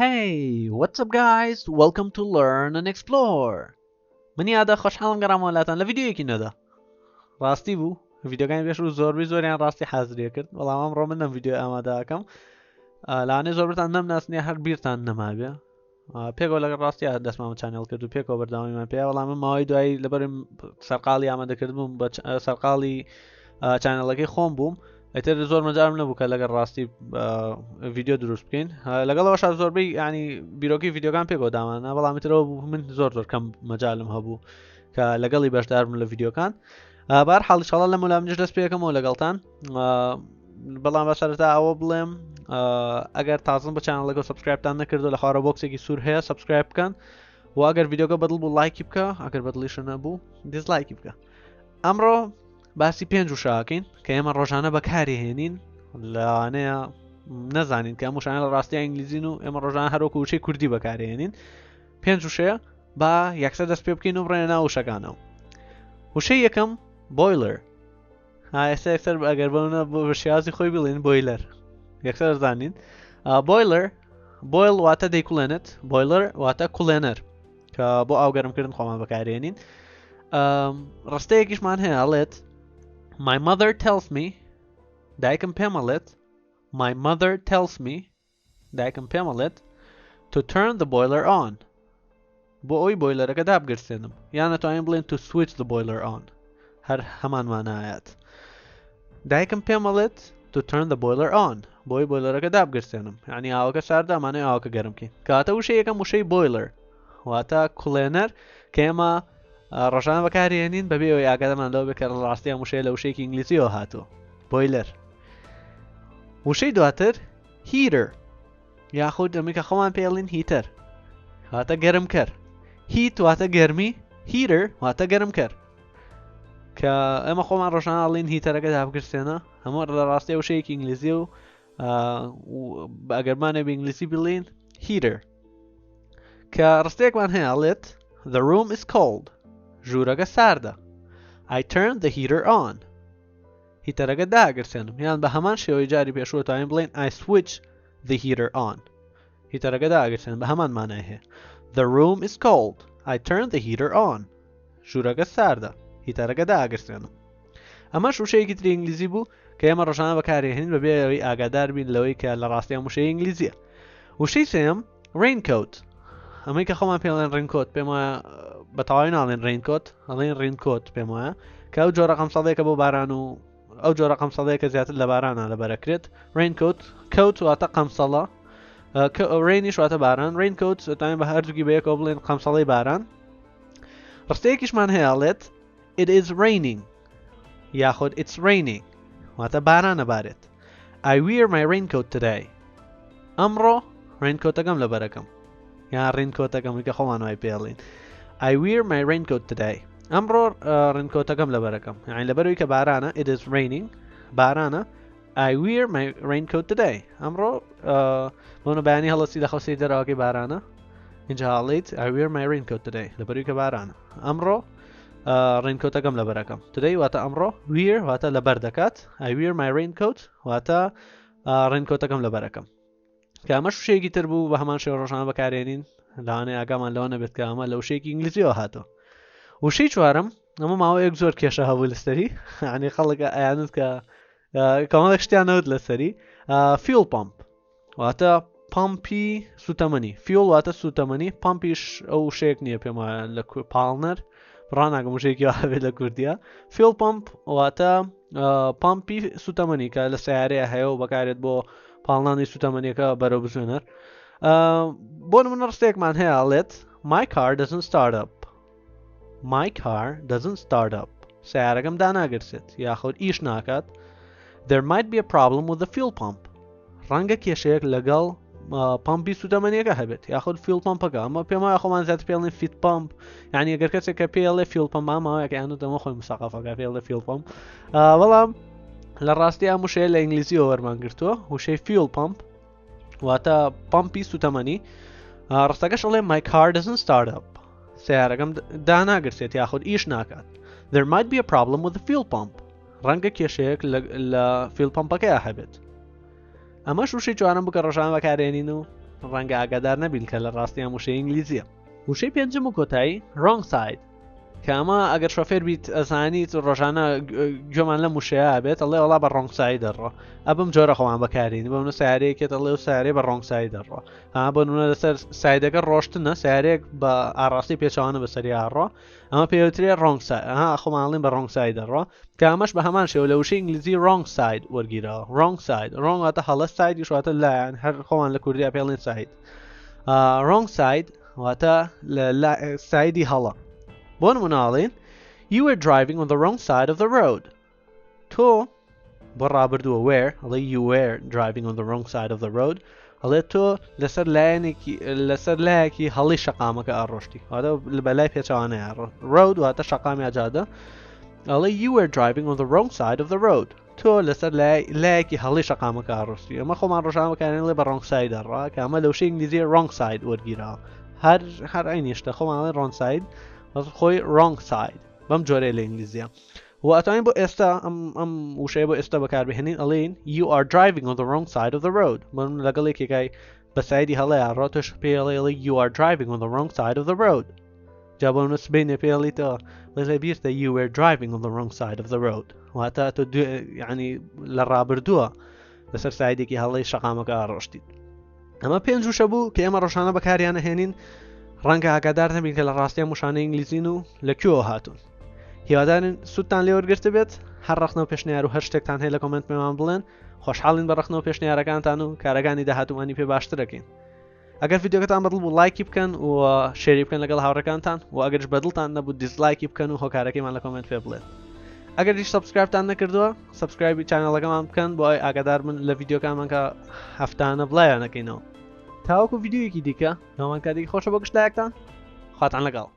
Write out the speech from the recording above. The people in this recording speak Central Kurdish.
Hey, what's up guys? Welcome to Learn and Explore. من یادا خوشحالم گرم ولاتان لفيديویەکی نەدا. ڕاستی بوو ڤیدیۆکانی پێش زۆربەی زۆریان ڕاستی حەزریە کرد بەڵام ئەمڕۆ من لەم ڤیدیۆ ئامادەکەم لانێ زۆربتان نەمناسنیە هەر بیرتان نەمابێ پێکەوە لەگەڵ ڕاستی دەستمام چانێڵ کرد و پێکەوە بەردەوامیمان پێ بەڵام من ماوەی دوایی لەبەرم سەرقاڵی ئامادەکرد بووم بە سەرقاڵی چانێڵەکەی خۆم بووم ئەتر زۆر مەجارم نەبوو کە لەگەڵ ڕاستی ڤیدیۆ دروست بکەین لەگەڵەوەش زۆربەی ینی بیرۆکی ڤیدیۆکان پێکەوە دامانە بەڵام ئیترەوە من زۆر کەم مەجالم هەبوو کە لەگەڵی بەشدار بم لە ڤیدیۆکان بەهەرحاڵ ئینشاڵڵا لەم وەلامەش دەست پێ یەکەمەوە لەگەڵتان بەڵام بەسەرەتا ئەوە بڵێم ئەگەر تازم بە چانەڵەکە سبسکرایبتان نەکردو لە خوارە بۆکسێکی سوور هەیە سبسکرایب بکەن و ئەگەر ڤیدیۆکە بەدڵ بوو لایکی بکە ئەگەر بەدڵیش نەبوو دیسلایکی بکە ئەمڕۆ باسی پێنج وشەکەین کە ئێمە ڕۆژانە بەکارهێنین لەوانەیە نەزانین کە ئەم وشانە لە ڕاستی ئینگلیزین و ئێمە ڕۆژانە هەروەکو وشەی کوردی بەکارهێنین پێنج وشەیە با یەکسەر دەست پێ بکەین و بڕێنە ناو وشەکانەوە وشەی یەکەم بۆیلەر ئێستا یەکسەر ئەگەر بەونە بۆ شێوازی خۆی بڵێن بۆیلەر یەکسەر زانین بۆیلەر بۆیل واتە دەیکوڵێنێت بۆیلەر واتە کوڵێنەر کە بۆ ئاوگەرمکردن خۆمان بەکارهێنین ڕستەیەکیشمان هەیە ئەڵێت My mother tells me دایکم پێم ئەڵێت My mother tells me دایکم پێم ئەڵێت to turn the boiler on بۆ ئەوی بۆیلەرەکە دابگرسێنم یان ئەتوانین بڵێن to switch the boiler on هەر هەمان مانایەت دایکم پێم ئەڵێت to turn the boiler on بۆ ئەوی بۆیلەرەکە دابگرسێنم یعنی ئاوەکە ساردا ئەمانەوەی ئاوەکە گەرمکەین کاتە وشەی یەکەم وشەی بۆیلەر واتە کوڵێنەر کە ئێمە ڕۆژانە بەکارهێنین بەبێ ئەوەی ئاگادارمان لەوە بێت کە ڕاستی ئەم وشەیە لە وشەیەکی ئینگلیزیەوە هاتووە بۆیلەر وشەی دواتر هیتر یاخود ئەمەی کە خۆمان پێڵین هیتەر واتە گەرمکەر هیت واتە گەرمی هیتر واتە گەرمکەر کە ئێمە خۆمان ڕۆژانە ئەڵین هیتەرەکە دابگرسێنە هەموو لە ڕاستی وشەیەکی ئینگلیزی و ئەگەرمانە بە ئینگلیزی بڵین هیتر کە ڕستەیەکمان هەیە ئەڵێت The room is cold ژوورەکە ساردە I turned the heater on هیتەرەکە داگرسێنم یان بە هەمان شێوەی جاری پێشوە توانین بڵێن I switch the heater on هیتەرەکە داگرسێنم بە هەمان مانای هەیە The room is cold I turned the heater on ژوورەکە ساردە هیتەرەکە داگرسێنم ئەمەش وشەیەکی تری ئینگلیزی بوو کە ئێمە ڕۆژانە بەکارهێنین بەبێ ئەوەی ئاگادار بین لەوەی کە لە ڕاستی ئەم وشەی ئینگلیزیە وشەی سێم Raincoat ئەمەی کە خۆمان پێڵێن Raincoat پێم وایە بەتەواوی ناڵێن Raincoat ئەڵێن Raincoat پێم وایە کە ئەو جۆرە قەمسەڵەیەکە بۆ باران و ئەو جۆرە قەمسەڵەیەکە زیاتر لە بارانە لەبەرەکرێت Raincoat کەوت واتە قەمسەڵە ڕێنیش واتە باران Raincoat دەتوانین بە هەردووکی بە یەکەوە بڵێن قەمسەڵەی باران ڕستەیەکیشمان هەیە ئەڵێت It is raining یاخود It's raining واتە بارانە بارێت I wear my raincoat today ئەمڕۆ Raincoatەکەم لەبەرەکەم یان Raincoatەکەمی کە خۆمان وای پێڵین I wear my raincoat today ئەمڕۆ Raincoatەکەم لەبەرەکەم یعنی لەبەرەوەی کە بارانە It is raining بارانە I wear my raincoat today ئەمڕۆ بۆنە بەیانی هەڵەسی دەخەوسی دەرەوەکەی بارانە اینجا هەڵیت I wear my raincoat today لەبەرەوەی کە بارانە ئەمڕۆ Raincoatەکەم لەبەرەکەم today واتە ئەمڕۆ wear واتە لەبەر دەکات I wear my raincoat واتە Raincoatەکەم لەبەرەکەم کە ئەمەش وشەیەکی تر بوو بە هەمان شێوە ڕۆژانە بەکارهێنین لەوانەیە ئاگامان لەوە نەبێت کە ئەمە لە وشەیەکی ئینگلیزیەوە هاتووە وشەی چوارەم ئەمە ماوەیەک زۆر کێشە هەبوو لەسەری یعنی خەڵک ئەیانوت کە کۆمەڵێک شتیانەوت لەسەری fuel pump واتە پامپی سوتەمەنی fuel واتە سوتەمەنی پامپیش ئەو شەیەک نییە پێم وایە لە پاڵنەر ڕناگەم وشەیەکی هەبێت لە کوردیە fuel pump واتە پامپی سوتەمەنی کە لە سیارەیە هەیە و بەکارێت بۆ پاڵنانی سوتەمەنیەکە بەرەو بزوێنەر بۆ نمونە ڕستەیەکمان هەیە ئەڵێت My car doesn't start up My car doesn't start up سیارەکەم داناگرسێت یاخود ئیش ناکات There might be a problem with the fuel pump ڕەنگە کێشەیەک لەگەڵ پامپی سوتەمەنیەکە هەبێت یاخود fuel پمپەکە ئەمە پێم وایە خۆمان زیاتر پێڵێن fit pump یعنی ئەگەر کەسێک کە پێڵێ fuel pump ماوەیەکە یانوت ئەمە خۆی مساقافەکە پێڵێ fuel pump بەڵام لە ڕاستی ئەم وشەیە لە ئینگلیزیەوە وەرمانگرتووە وشەی fuel pump واتە پامپی سوتەمەنی ڕستەکەش ئەڵێ My car doesn't start up سیارەکەم داناگرسێت یاخود ئیش ناکات There might be a problem with the fuel pump ڕەنگە کێشەیەک لە fuel پمپەکەیە هەبێت ئەمەش وشەی چوارەم بکە ڕۆژانە بەکارهێنین و ڕەنگە ئاگادار نەبین کە لە ڕاستیان وشەی ئینگلیزیە. وشەی پێنجم و کۆتایی wrong side کە ئەمە ئەگەر شۆفێر بیت ئەزانیت ڕۆژانە گوێمان لە وشەیە بێت ئەڵێ وەڵا بە wrong side دەڕۆ ئەبم جۆرە خۆوان بەکارین بە منە سیارەیەکێت ئەڵێ و سیارەی بە wrong side دەڕۆ ئەمە بۆ نمونە لەسەر سایدەکە ڕۆشتنە سیارەیەک بە ئاڕاستی پێچەوانە بەسەری ئاڕۆ ئەمە پێوترێ wrong side خۆماڵین بە wrong side دەڕۆ کە ئەمەش بە هەمان شێوە لە وشەی ئینگلیزی wrong side وەرگیرەوە wrong side wrong واتە هەڵە سایدیش واتە لایەن هەر خۆمان لە کوردیا پێڵێن ساید wrong side واتە لە سایدی هەڵە بۆ نموناڵین You were driving on the wrong side of the road. تۆ بۆ ڕابردووە where ئەڵێ you were driving on the wrong side of the road ئەڵێ تۆ لەسەر لایەکی هەڵی شەقامەکە ئاڕۆشتی واتە بەلای پێچەوانەیە road واتە شەقامی ئاجادە ئەڵێ you were driving on the wrong side of the road تۆ لەسەر لایەکی هەڵی شەقامەکە ئاڕۆشتی ئەمە خۆمان ڕۆژان بەکارێن لێ بە wrong side دەڕا کە ئەمە لە وشەی ئینگلیزی wrong side وەرگیرەوە هەر عینیشتە خۆمان wrong side خۆی wrong side بەم جۆرەیە لە ئینگلیزیە و ئەتوانین بۆ ئێستا ئەم وشەیە بۆ ئێستا بەکاربهێنین ئەڵێن you are driving on the wrong side of the road من لەگەڵ یەکێکای بە سایدی هەڵەیە ڕۆ تۆش پێڵێ you are driving on the wrong side of the road جا بۆ منە سبەینێ پێڵیتەوە لێ بیرتە you were driving on the wrong side of the road واتە تۆ یعنی لە ڕابردووە لەسەر سایدێکی هەڵەی شەقامەکە ئاڕۆشتیت ئەمە پێنج وشە بوو کە ئێمە ڕۆژانە بەکاریانە هێنین ڕەنگە ئاگادار نەبین کە لە ڕاستیان وشانەی ئینگلیزین و لەکوێوە هاتوون هیوادارین سوودتان لێوەرگرت بێت هەر ڕەخنەوە پێشنیار و هەر شتێکتان هەیە لە کۆمنت پێمان بڵێن خۆشحاڵین بە ڕەخنەوە پێشنیارەکانتان و کارەکانی داهاتوومانی پێ باشتر دەکەین ئەگەر ڤیدیۆکەتان بەدڵ بوو لایکی بکەن و شێری بکەن لەگەڵ هاوڕێکانتان و ئەگەرش بەدڵتان نەبوو دیزلایکی بکەن و هۆکارەکەیمان لە کۆمنت پێ بڵێن ئەگەر هیچ سەبسکرایبتان نەکردووە سەبسکرایبی چانەڵەکەمان بکەن بۆ ئەوەی ئاگادار من لە ڤیدیۆکانمان کە هەفتانە بڵایانەکەینەوە تاوەکو ڤیدیۆیەکی دیکە ناوان کاتێکی خۆشە بۆ گشتلایەکتان خواتان لەگەڵ